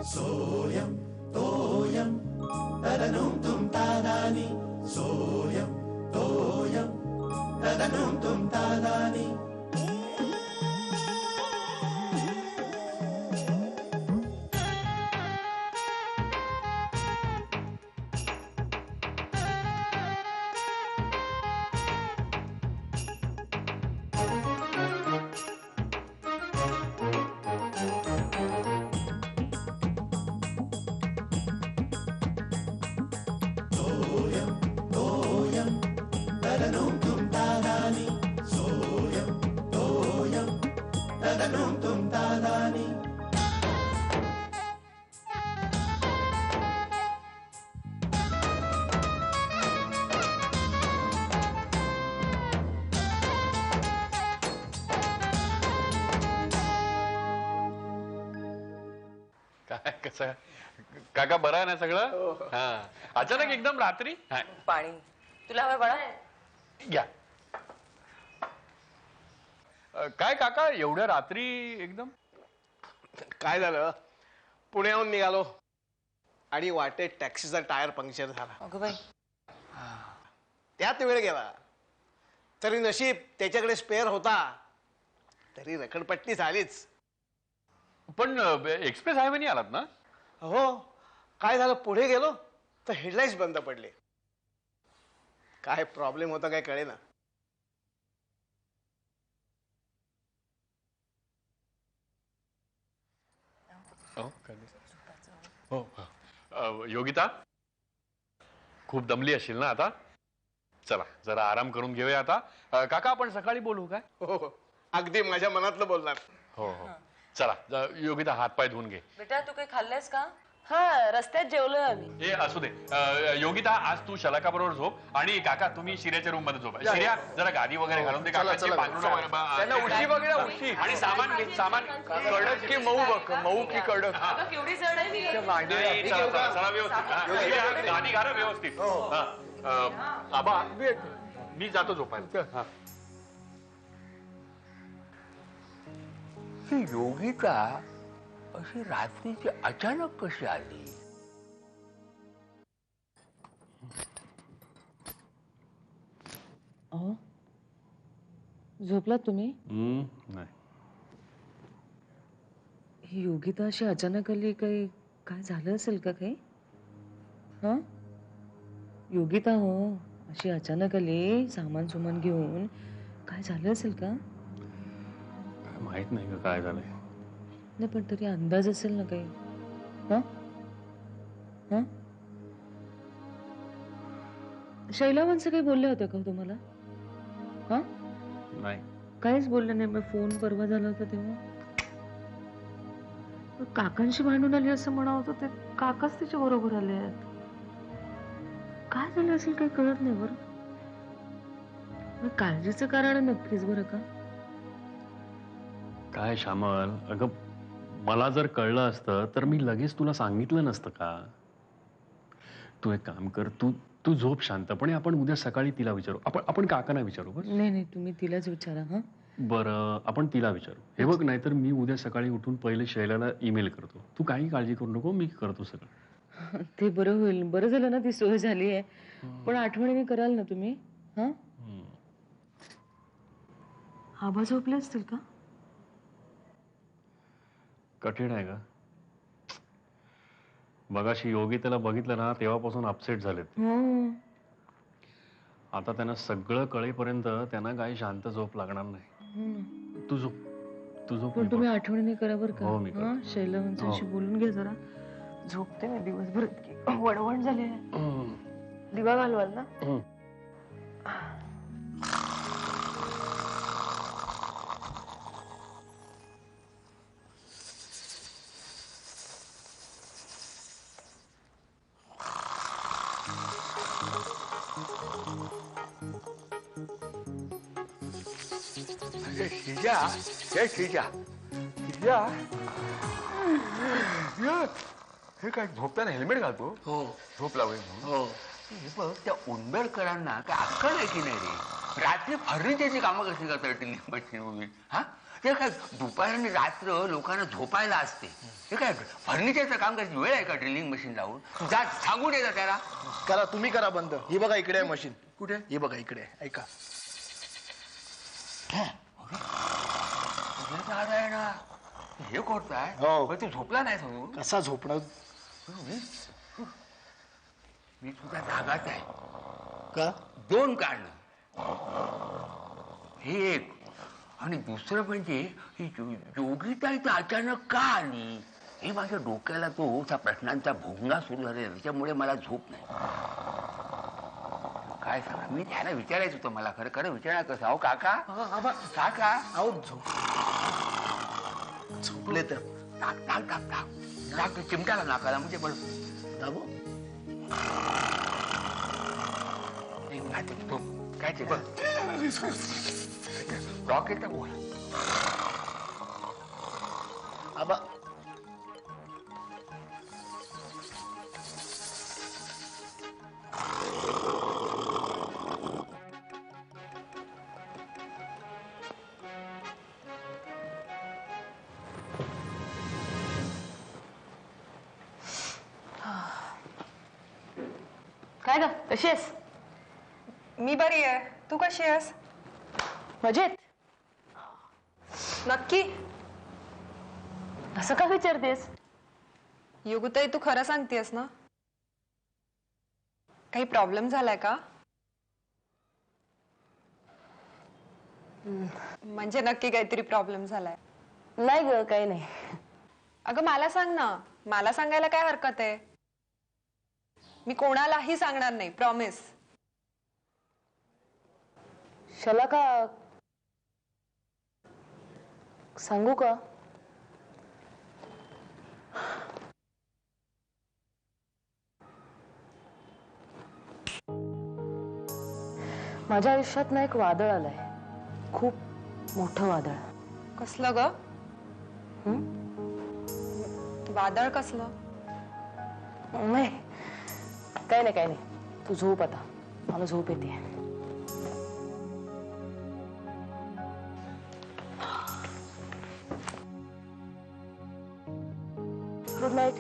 सोयम तोयम तदनुम तुम तादानी सोयम तोयम तदनुम तुम तादानी काका बरं आहे ना सगळं? हा. अचानक एकदम रात्री पाणी तुला हवं बाळा? घ्या. काय काका एवढ्या रात्री एकदम? काय झालं, पुण्याहून निघालो आणि वाटेत टॅक्सीचा टायर पंक्चर झाला. अगं बाई, त्यात वेळ गेला. तरी नशीब त्याच्याकडे स्पेअर होता, तरी रखडपट्टी झालीच. पण एक्सप्रेस हायवेने आलात ना? हो. काय झालं, पुढे गेलो तर हेडलाईट्स बंद पडले. काय प्रॉब्लेम होता काय कळेना. हो. योगिता खूप दमली असेल ना आता? चला जरा आराम करून घेऊया आता. काका आपण सकाळी बोलू काय? हो, अगदी माझ्या मनातलं बोलणार. हो हो. चला योगिता हात पाय धुवून घे. बेटा तू काही खाल्लंयस का? हा, रस्त्यात जेवलोय आम्ही. हे असू दे. योगिता आज तू शलाका बरोबर झोप आणि काका तुम्ही शिर्याच्या रूम मध्ये झोपा. शिर्या जरा गादी वगैरे घालून दे. काकाची पांघरुण वगैरे उशी बघा, उशी आणि सामान घे. सामान कडक की मऊ बघ, मऊ की कडक? केवढी जड आहे मी. चला व्यवस्थित गादी घाला व्यवस्थित. आबा मी जातो झोपायला. ही योगिता अशी रात्रीची अचानक कशी आली? झोपलात तुम्ही? नाही. ही योगिता अशी अचानक आली, काही काय झालं असेल का काही? हा, योगिता हो, अशी अचानक आली सामान सुमान घेऊन, काय झालं असेल का? माहित नाही का काय झालंय. नाही पण तरी अंदाज असेल ना काही. हा हा, शैलावंश काही बोलले होते का तुम्हाला? हा, नाही काहीच बोलले नाही. मग फोन परवा झाला होता तेव्हा काकांशी भांडून आली असं म्हणा होतं. ते काकाच तिच्या बरोबर आले आहेत. काय झालं असेल काही कळत नाही बरं. काळजीचं कारण आहे नक्कीच बरं का. काय श्यामल, अगं मला जर कळलं असतं तर मी लगेच तुला सांगितलं नसतं का. तू एक काम कर, तू झोप शांतपणे. आपण उद्या सकाळी तिला विचारू. आपण काकांना विचारू. बस. नाही तुम्ही तिलाच विचारा. हा बरं, आपण तिला विचारू. हे बघ, नाहीतर मी उद्या सकाळी उठून पहिले शैलाला ईमेल करतो. तू काही काळजी करू नको, मी करतो सगळं. ते बरं होईल. बरं झालं ना ती सोय झाली आहे. पण आठवणीने कराल ना तुम्ही. हा, आबा झोपले असतील का? कठीण आहे का? मगाशी योगिताला बघितलं ना तेव्हापासून अपसेट झालेत. आता त्यांना सगळं कळेपर्यंत त्यांना काही शांत झोप लागणार नाही. तू झोप. पण तुम्ही आठवणीने करा बरं का. हो, मी करतो. शैलवंशाशी बोलून घ्या जरा. झोपते मी दिवसभर, इतकी वणवण झाली. दिवा घालवाल ना? शिजा, हे शिजा, शिजा, हे काय झोपताना हेल्मेट घालतो? हो, झोप लावेल म्हणून. हो, बघ त्या उंबेडकरांना काय अक्कल आहे की नाही रे? रात्री फर्निचरची कामं कशी करतात ड्रिलिंग मशीन उभी? हा, ते काय दुपार आणि रात्र लोकांना झोपायला असते. ते काय फर्निचरचं काम करायची वेळ आहे का ड्रिलिंग मशीन लावून? जा सांगून येतात त्याला. करा, तुम्ही करा बंद. ही बघा इकडे आहे मशीन. कुठे? ही बघा इकडे आहे. ऐका. हे करताय? हो. पण तू झोपला नाही सांगू? कसा झोपणार? मी तुझ्या जागाच आहे. का? 2 कारणं. हे एक आणि दुसरं म्हणजे ही योगिता इथं अचानक का आली? हे माझ्या डोक्याला तो त्या प्रश्नांचा भोंगा सुरू झालेला, त्याच्यामुळे मला झोप नाही. काय सांगा, मी त्याला विचारायचं होतं, मला खरं खरं विचारायचं कसं? अहो काका, काका, अहो झोपले तर टाक टाक टाक टाक टाक चिमट्याला नाकाला म्हणजे बरं. दाबो. काय ते बघ रॉकेट बोल. आबा काय ग, कशी आहेस? मी बरी आहे. तू कशी आहेस? मजेत. नक्की? असं का विचारतेस? योगुताई, तू खरं सांगतेस ना? काही प्रॉब्लेम झालाय का? म्हणजे नक्की काहीतरी प्रॉब्लेम झालाय? नाही ग, काही नाही. अगं मला सांग ना. मला सांगायला काय हरकत आहे? मी कोणालाही सांगणार नाही, प्रॉमिस. शला का सांगू का? माझ्या आयुष्यात ना एक वादळ आलंय, खूप मोठं वादळ. कसलं ग? वादळ कसलं? नाही, काही नाही काही नाही. तू झोप आता, मला झोप येते. Good night.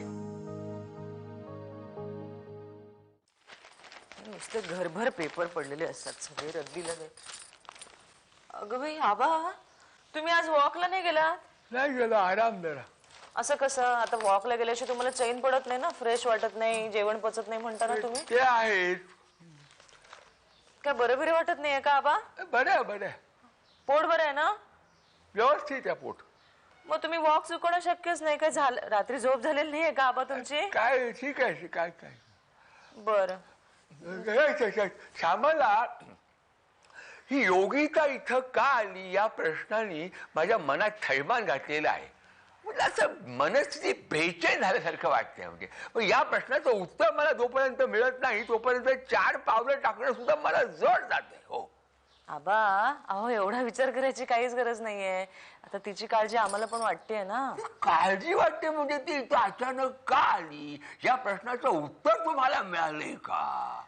नुसते घरभर पेपर पडलेले असतात, सगळे रद्दीला नाही. अगं बाई आबा, तुम्ही आज वॉकला नाही गेलात? नाही गेलो, आराम जरा. असं कसं? आता वॉकला गेल्याशिवाय तुम्हाला चैन पडत नाही ना, फ्रेश वाटत नाही, जेवण पचत नाही म्हणता ना तुम्ही. ते आहे. काय बरं बरं वाटत नाहीये का आबा? बरं बरं, पोट बरं आहे ना? व्यवस्थित आहे पोट. मग तुम्ही वॉक चुकवणं शक्यच नाही. काय झालं, रात्री झोप झालेली नाहीये का आबा तुमची? काय ठीक आहे, काय काय बरं. श्यामला, ही योगिता इथं का आली या प्रश्नाने माझ्या मनात थैमान घातलेलं आहे. म्हणजे असं मनस्थिती बेचैन झाल्यासारखं वाटतंय. म्हणजे पण या प्रश्नाचं उत्तर मला जोपर्यंत मिळत नाही तोपर्यंत 4 पावलं टाकणं सुद्धा मला जड जाते. हो आबा, अहो एवढा विचार करायची काहीच गरज नाहीये. आता तिची काळजी आम्हाला पण वाटतेय ना. काळजी वाटते म्हणजे ती इथं अचानक का आली या प्रश्नाचं उत्तर तुम्हाला मिळालंय का?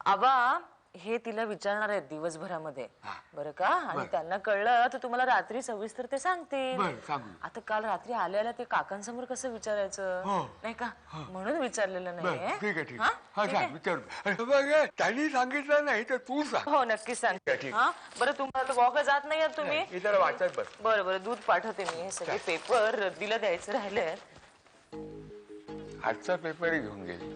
आबा, हे तिला विचारणार आहेत दिवसभरामध्ये, बरं का? आणि त्यांना कळलं तर तुम्हाला रात्री सविस्तर ते सांगते. आता काल रात्री आल्याला ते काकांसमोर कसं विचारायचं, नाही का? म्हणून विचारलेलं नाहीये. ठीक आहे, ठीक आहे, विचार. त्यांनी सांगितलं नाही तर तू सांग. हो नक्कीच सांगते. हा बरं, तुम्हाला वॉकला जात नाही आहात तुम्ही? इतर वाचत बस. बरं बरं, दूध पाठवते मी. हे सगळे पेपर रद्दीला द्यायचे राहिले. आजचा पेपरही घेऊन गेली.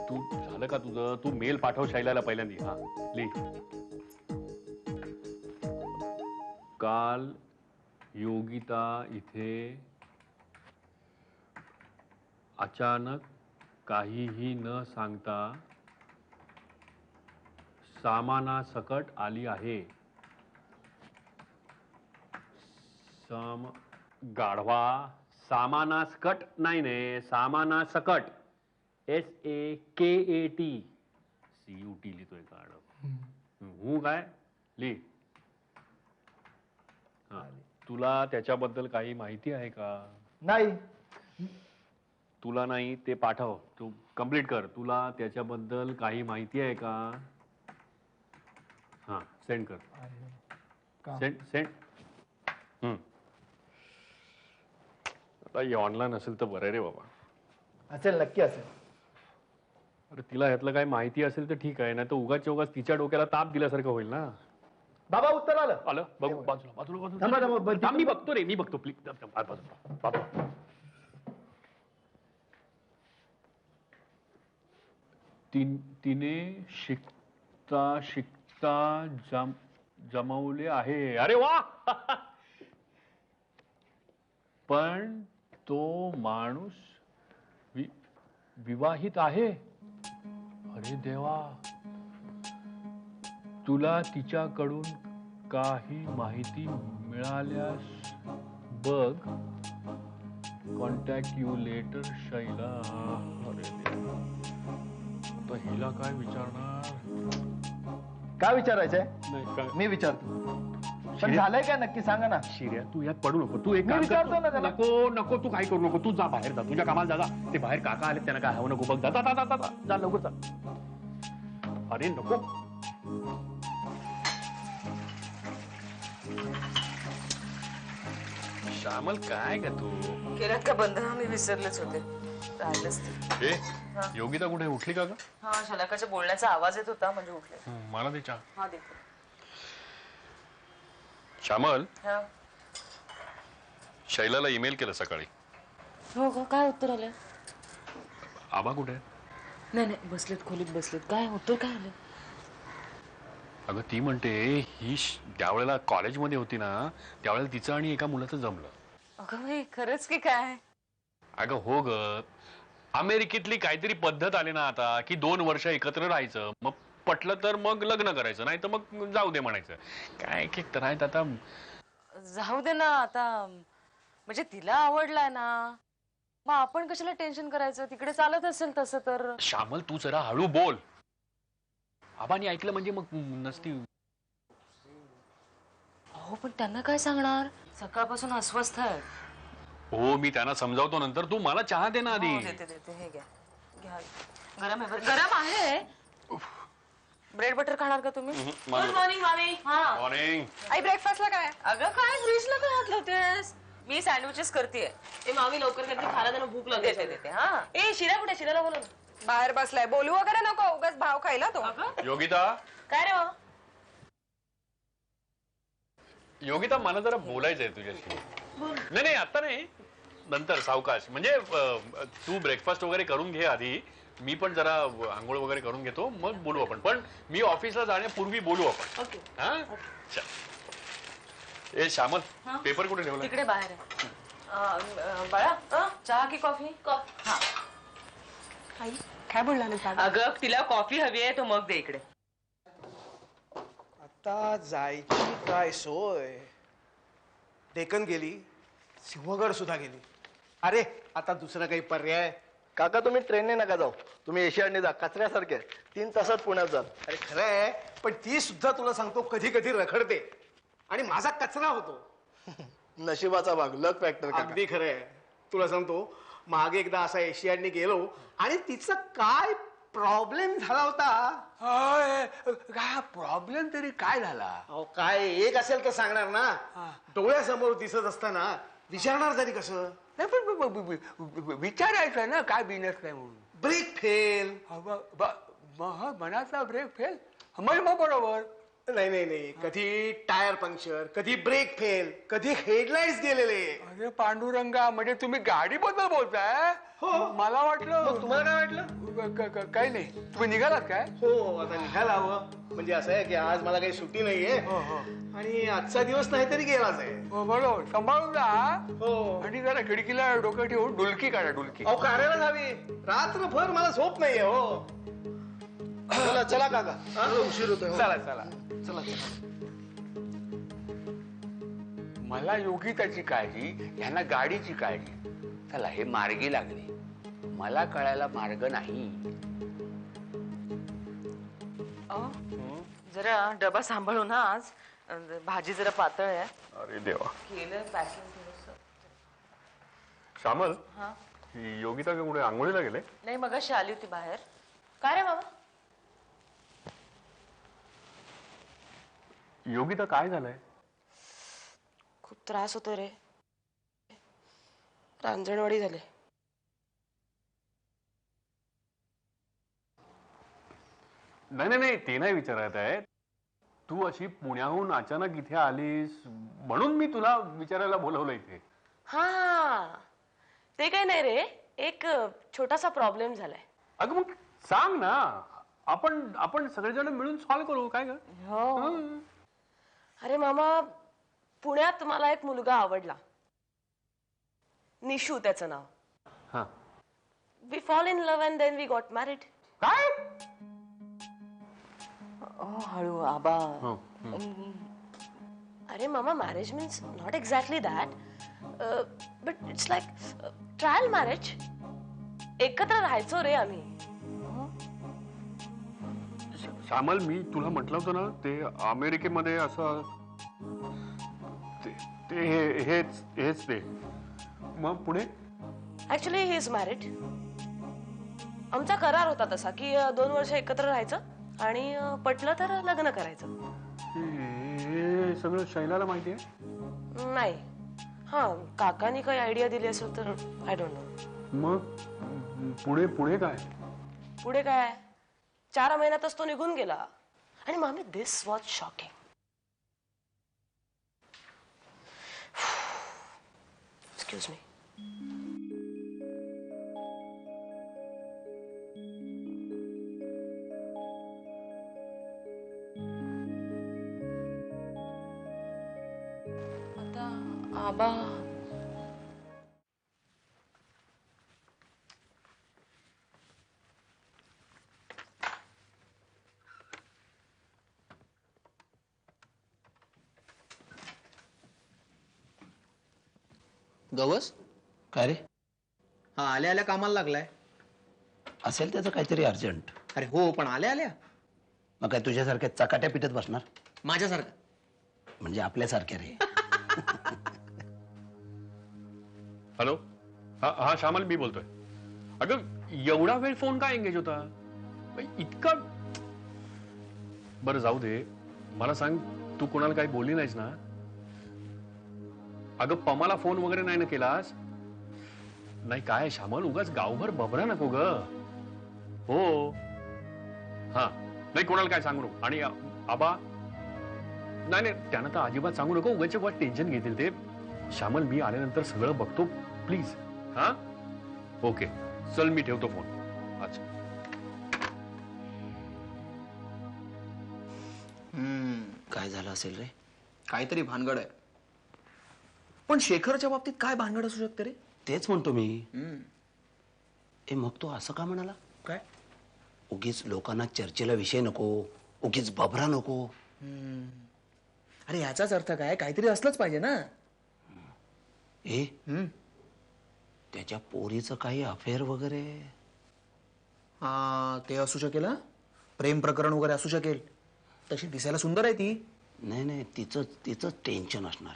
तू झालं का तुझं? तू मेल पाठव शैलाला पहिल्यांदा. हा लिह. काल योगिता इथे अचानक काहीही न सांगता सामानासकट आली आहे. गाढवा, सामानासकट नाही ने, सामानासकट. SAKAT. CUT लिहितोय गाढव. हूं काय लिह. हा, तुला त्याच्याबद्दल काही माहिती आहे का? नाही. तुला नाही ते पाठव, तू कम्प्लीट कर. तुला त्याच्याबद्दल काही माहिती आहे का? हा सेंड कर. Send send. आता हे ऑनलाईन असेल तर बरं रे बाबा. असेल, नक्की असेल. अरे तिला ह्यातलं काही माहिती असेल तर ठीक आहे, नाही तर उगाच तिच्या डोक्याला ताप दिल्यासारखं होईल ना. बाबा उत्तर आलं. आलं बघ बाजूला बाजूला थांबा, थांबा, बाजूला थांब, मी बघतो रे, मी बघतो प्लीज. बाजूला. तिने शिकता शिकता जमवले आहे. अरे वा. पण तो माणूस विवाहित आहे. अरे देवा. तुला तिच्याकडून काही माहिती मिळाल्यास बघ. Contact you later Shaila. अरे देवा. आता हिला काय विचारणार? काय विचारायचंय? नाही काय मी विचारतो. पण शिर्या- झालंय काय नक्की सांगा ना. शिर्या तू यात पडू नको. तू एक मी काम कर. विचारतो ना त्याला. नको नको तू काय करू नको. तू जा बाहेर जा, तुझ्या कामाला जा. ते बाहेर काका आले, त्यांना काय हवं नको बघ. जा जा जा जा जा लवकर जा. अरे नको. श्यामल काय का तू? केलं का बंद? मी विसरलेच होते, राहिलंच ते. योगिता कुठे उठली का ग? हा, शलाकाच्या बोलण्याचा आवाज येत होता म्हणजे उठले. मला दे चहा. हा देते. श्यामल, हा. शैलाला ईमेल केलं सकाळी. हो का? काय उत्तर आलं? आबा कुठे? नाही नाही, बसलेत खोलीत बसलेत. काय उत्तर काय आलं? अगं ती म्हणते ही ज्यावेळेला कॉलेजमध्ये होती ना, त्यावेळेला तिचं आणि एका मुलाचं जमलं. अगं बाई, खरंच की काय? अगं हो ग. अमेरिकेतली काहीतरी पद्धत आली ना आता, की 2 वर्ष एकत्र राहायचं, मग पटलं तर मग लग्न करायचं, नाही तर मग जाऊ दे म्हणायचं. काय एक तर आहेत आता. जाऊ दे ना आता. म्हणजे तिला आवडलाय ना, मग आपण कशाला टेन्शन करायचं? तिकडे चालत असेल तसं तर. श्यामल तू जरा हळू बोल. आबांनी ऐकलं म्हणजे मग नसती. हो, पण त्यांना काय सांगणार? सकाळपासून अस्वस्थ आहे. हो, मी त्यांना समजावतो नंतर. तू मला चहा दे ना आधी. देते देते. हे घ्या घ्या. गरम आहे बरं. गरम आहे. ब्रेड बटर खाणार का तुम्ही? गुड मॉर्निंग मामी. हा मॉर्निंग. आई ब्रेकफास्टला काय? अगं काय फ्रीजला काय हात लावतेस? मी सँडविचेस करतेय. ए मामी लवकर करते, खायला त्यांना भूक लागते. देते देते. हा. ए शिरा कुठे? शिराला बोलव. बाहेर बसलाय. बोलू वगैरे नको, उगाच भाव खायला तो. योगिता. काय रे? योगिता मला जरा बोलायचंय तुझ्याशी. नाही नाही आता नाही, नंतर सावकाश. म्हणजे तू ब्रेकफास्ट वगैरे करून घे आधी. मी पण जरा आंघोळ वगैरे करून घेतो, मग बोलू आपण. पण मी ऑफिसला जाण्यापूर्वी बोलू आपण. ओके. हा. ए श्यामल, पेपर कुठे ठेवला? तिकडे बाहेर आहे. बाळा, चहा की कॉफी? कॉफी. हा. आई काय बोलणार? अगं तिला कॉफी हवी आहे, तो मग दे इकडे. आता जायची काय सोय? डेक्कन गेली, सिंहगड सुद्धा गेली. अरे आता दुसरा काही पर्याय? काका तुम्ही ट्रेनने नका जाऊ, तुम्ही एशियाडने जा. कचऱ्यासारखे 3 तासात पुण्यात जाल. अरे खरं आहे, पण ती सुद्धा तुला सांगतो कधी कधी रखडते आणि माझा कचरा होतो. नशिबाचा भाग, लक फॅक्टर. अगदी खरं आहे. तुला सांगतो, मागे एकदा असा एशियाडने गेलो आणि तिचा काय प्रॉब्लेम झाला होता. काय प्रॉब्लेम तरी काय झाला? अहो काय एक असेल तर सांगणार ना. डोळ्यासमोर दिसत असताना विचारणार तरी कसं? नाही पण विचारायचं ना काय बिनस नाही म्हणून. Brake fail. मनाचा ब्रेक फेल मग बरोबर. नाही नाही नाही, कधी टायर पंक्चर, कधी ब्रेक फेल, कधी हेडलाइट्स गेलेले. अरे पांडुरंगा, म्हणजे तुम्ही गाडीबद्दल बोलताय? हो. मला वाटलं. मग तुम्हाला काय वाटलं? काही नाही. तुम्ही निघालात काय? हो, आता निघायला हवं. म्हणजे असं आहे की आज मला काही सुट्टी नाहीये आणि आजचा दिवस नाही तरी गेलाच आहे. बरोबर, सांभाळून जा. हो. आणि जरा खिडकीला डोकं ठेवून डुलकी काढा, डुलकी. अहो काढायलाच हवी. रात्रभर मला झोप नाहीये. हो चला चला काका, उशीर होतोय. चला चला. चला चला. मला योगिताची काळजी, यांना गाडीची काळजी. चला हे मार्गी लागले, मला कळायला मार्ग नाही. जरा डबा सांभाळू ना आज. भाजी जरा पातळ आहे. अरे देवा. केलं पॅकिंग थोडंसं. श्यामल, हा. योगिता का कुठे आंघोळीला गेले? नाही, मगाशी आली होती बाहेर. काय रे बाबा? योगिता काय झालंय? खूप त्रास होतो रे. रांजणवाडी झाले. नाही नाही ते नाही विचारत आहे. तू अशी पुण्याहून अचानक इथे आलीस म्हणून मी तुला विचारायला बोलवलं इथे. हा, ते काही नाही रे, एक छोटासा प्रॉब्लेम झालाय. अगं मग सांग ना, आपण आपण सगळेजण मिळून सॉल्व्ह करू. काय ग? हो. अरे मामा, पुण्यात मला एक मुलगा आवडला. निशू त्याचं नाव. हा. We fall in love and then we got married. काय? हळू आबा. हो. अरे मामा, marriage means not exactly that, but it's like trial marriage. एकत्र राहायचो रे आम्ही. श्यामल, मी तुला म्हटलं होतं ना, ते अमेरिकेमध्ये असं ते हेच ते. मग पुढे? Actually he is married. आमचा करार होता तसा की 2 वर्ष एकत्र राहायचं आणि पटलं तर लग्न करायचं. हे सगळं शैलाला माहिती आहे? नाही. हा, काकांनी काही आयडिया दिली असेल तर आय डोंट नो. मग पुढे पुढे काय? पुढे काय, 4 महिन्यातच तो निघून गेला. आणि मामी, दिस वॉज शॉकिंग. Excuse me. आता आबा. गवस, काय रे? हा आल्या आल्या कामाला लागलाय. असेल त्याचं काहीतरी अर्जंट. अरे हो, पण आल्या आल्या मग काय तुझ्यासारख्या चकाट्या पिटत बसणार? माझ्यासारखं म्हणजे आपल्यासारख्या रे. हॅलो. हा हा श्यामल, मी बोलतोय. अगं एवढा वेळ फोन का एंगेज होता? इतका. बरं जाऊ दे, मला सांग, तू कोणाला काही बोलली नाहीस ना? अगं पमाला फोन वगैरे नाही ना केलास? नाही काय श्यामल, उगाच गावभर बबरा नको ग. हो. हा, नाही कोणाला काय सांगू नको. आणि आबा, नाही नाही त्यांना तर अजिबात सांगू नको. उगाच उगाच टेन्शन घेतील ते. श्यामल, मी आल्यानंतर सगळं बघतो प्लीज. हा, ओके चल, मी ठेवतो फोन. अच्छा. काय झालं असेल रे? काहीतरी भानगड आहे. पण शेखरच्या बाबतीत काय भानगड असू शकते रे? तेच म्हणतो मी. ए मग तो असं का म्हणाला? काय? उगीच लोकांना चर्चेला विषय नको, उगीच बबरा नको. अरे याचाच अर्थ काय? काहीतरी असलंच पाहिजे ना. ए त्याच्या पोरीचं काही अफेअर वगैरे? हा, ते असू शकेल. हा, प्रेम प्रकरण वगैरे असू शकेल. तशी दिसायला सुंदर आहे ती. नाही नाही, तिचं टेन्शन असणार.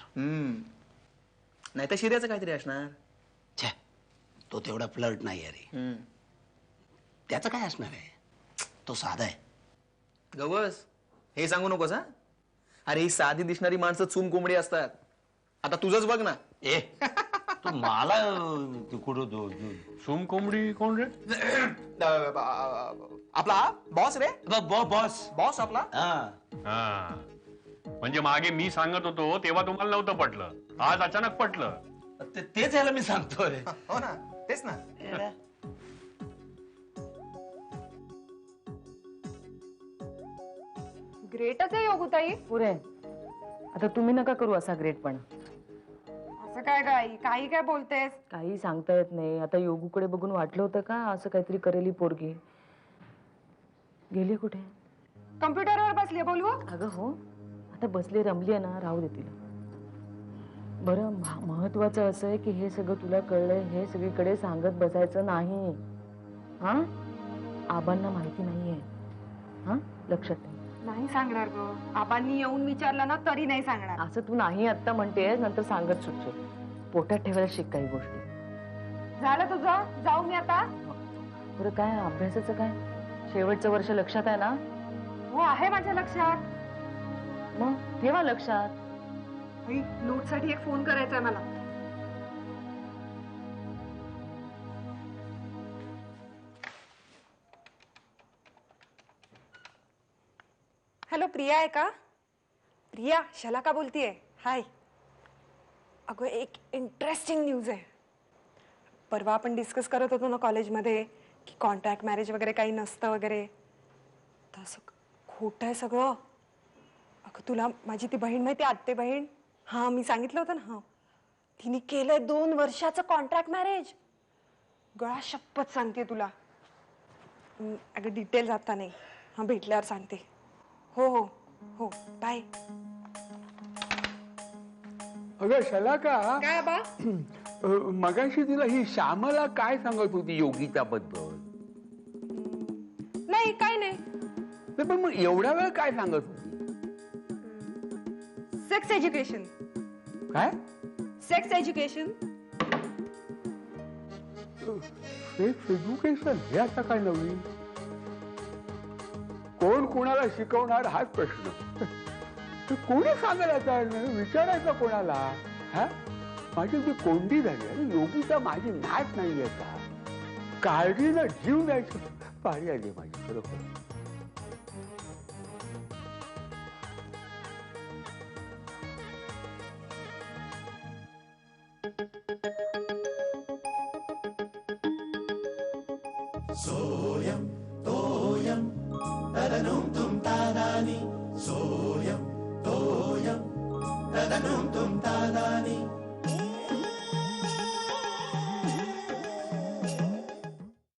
नाही तर शिर्याचं काहीतरी असणार. छे, तो तेवढा फ्लर्ट नाही अरे. त्याचं काय असणार आहे? तो साधा आहे. गवस, हे सांगू नकोस. हा, अरे ही साधी दिसणारी माणसं चूम कोंबडी असतात. आता तुझंच बघ ना. ए तू मला कुठं सोम कोंबडी कोण रे? आपला बॉस रे. बॉस बॉस आपला. हा, म्हणजे मागे मी सांगत होतो तेव्हा तुम्हाला नव्हतं पटलं, आज अचानक पटलं. तेच याला मी सांगतोय. हो ना, तेच ना. ग्रेटच आहे योगुताई. पुरे. आता तुम्ही नका करू असा ग्रेट पण. असं काय काही काही काय बोलतेस? काही सांगता येत नाही. आता योगूकडे बघून वाटलं होतं का असं काहीतरी करेली पोरगी. गेली कुठे? कम्प्युटरवर बसली, बोलवू? अगं हो, आता बसली रमली आहे ना, राहू दे तिला. बरं, महत्वाचं असं आहे की हे सगळं तुला कळलंय हे सगळीकडे सांगत बसायचं नाही. हा, आबांना माहिती नाहीये. हा, लक्षात ठेव. नाही सांगणार ग. आबांनी येऊन विचारलं ना तरी नाही सांगणार. असं तू नाही आता म्हणतेस, नंतर सांगत सुटशील. पोटात ठेवायला शिक काही गोष्टी. झालं तुझं? जाऊ मी आता? बरं काय अभ्यासाचं काय? शेवटचं वर्ष लक्षात आहे ना? हो आहे माझ्या लक्षात. मग ठेवा लक्षात. नोट साठी एक फोन करायचा आहे मला. हॅलो, प्रिया आहे का? प्रिया, शलाका बोलतीये. हाय. अगं एक इंटरेस्टिंग न्यूज आहे. परवा आपण डिस्कस करत होतो ना कॉलेजमध्ये की कॉन्ट्रॅक्ट मॅरेज वगैरे काही नसतं वगैरे. तसं खोटं आहे सगळं. अगं तुला माझी ती बहीण माहिती, आत्ते बहीण? हां, मी सांगितलं होतं ना. हां, तिने केलंय 2 वर्षाचं कॉन्ट्रॅक्ट मॅरेज. गळा शपथ सांगते तुला. अगं डिटेल्स आता नाही. हां, भेटल्यावर सांगते. हो हो हो, बाय. अगं शलाका, काय बा? मगाशी तुला ही श्यामला काय सांगत होती योगिताबद्दल? नाही, काय नाही. पण मग एवढा वेळ काय सांगत होती? Sex education. काय? Sex education. सेक्स एज्युकेशन हे आता काय नवीन? कोण कोणाला शिकवणार हाच प्रश्न. कोणी सांगेल आता? विचारायचं कोणाला? हा, माझी जी कोंडी झाली आणि योगिता माझी नाट नाहीये का? काळजीला जीव द्यायची पाळी आली माझी खरोखर. सोयम तोयम तदनुम तुम तादानी. सोयम तोयम तदनुम तुम तादानी.